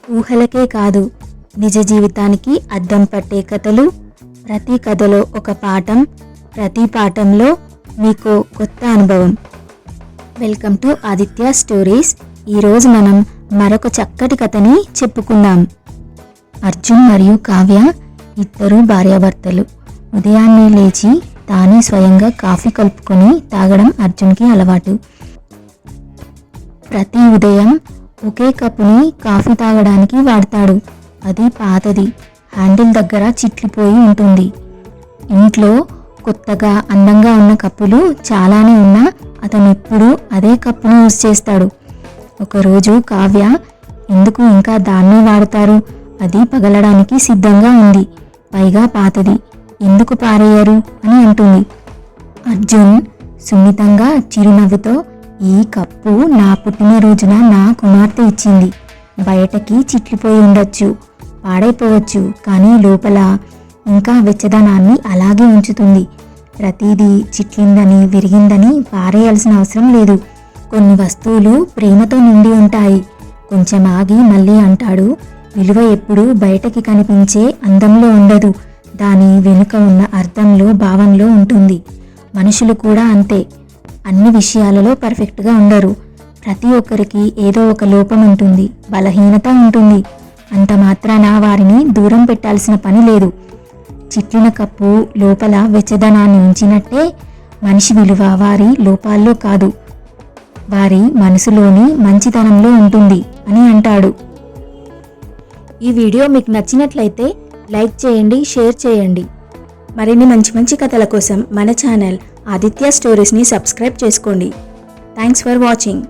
ఊహలకే కాదు, నిజ జీవితానికి అద్దం పట్టే కథలు. ప్రతి కథలో ఒక పాఠం, ప్రతి పాఠంలో మీకు కొత్త అనుభవం. Welcome to Aditya stories. ఈరోజు మనం మరొక చక్కటి కథని చెప్పుకుందాం. అర్జున్ మరియు కావ్య ఇద్దరు భార్యాభర్తలు. ఉదయాన్నే లేచి తానే స్వయంగా కాఫీ కలుపుకొని తాగడం అర్జున్కి అలవాటు. ప్రతి ఉదయం ఒకే కప్పుని కాఫీ తాగడానికి వాడతాడు. అది పాతది, హ్యాండిల్ దగ్గర చిట్లిపోయి ఉంటుంది. ఇంట్లో కొత్తగా అందంగా ఉన్న కప్పులు చాలానే ఉన్నా అతను ఎప్పుడూ అదే కప్పును యూజ్ చేస్తాడు. ఒకరోజు కావ్య, ఎందుకు ఇంకా దాన్నే వాడతారు, అది పగలడానికి సిద్ధంగా ఉంది, పైగా పాతది, ఎందుకు పారేయరు అని అంటుంది. అర్జున్ సున్నితంగా చిరునవ్వుతో, ఈ కప్పు నా పుట్టినరోజున నా కుమార్తె ఇచ్చింది. బయటకి చిట్లిపోయి ఉండొచ్చు, పాడైపోవచ్చు, కానీ లోపల ఇంకా వెచ్చదనాన్ని అలాగే ఉంచుతుంది. ప్రతిదీ చిట్లిందని విరిగిందని పారేయాల్సిన అవసరం లేదు. కొన్ని వస్తువులు ప్రేమతో నిండి ఉంటాయి. కొంచెం ఆగి మళ్ళీ అంటాడు, విలువ ఎప్పుడూ బయటకి కనిపించే అందంలో ఉండదు, దాని వెనుక ఉన్న అర్థంలో, భావంలో ఉంటుంది. మనుషులు కూడా అంతే, అన్ని విషయాలలో పర్ఫెక్ట్గా ఉండరు. ప్రతి ఒక్కరికి ఏదో ఒక లోపం ఉంటుంది, బలహీనత ఉంటుంది. అంత మాత్రాన వారిని దూరం పెట్టాల్సిన పని లేదు. చిట్లిన కప్పు లోపల వెచ్చదనాన్ని ఉంచినట్టే మనిషి విలువ వారి లోపాల్లో కాదు, వారి మనసులోని మంచితనంలో ఉంటుంది అని అంటాడు. ఈ వీడియో మీకు నచ్చినట్లయితే లైక్ చేయండి, షేర్ చేయండి. మరిన్ని మంచి మంచి కథల కోసం మన ఛానల్ ఆదిత్య స్టోరీస్ని సబ్స్క్రైబ్ చేసుకోండి. Thanks for watching.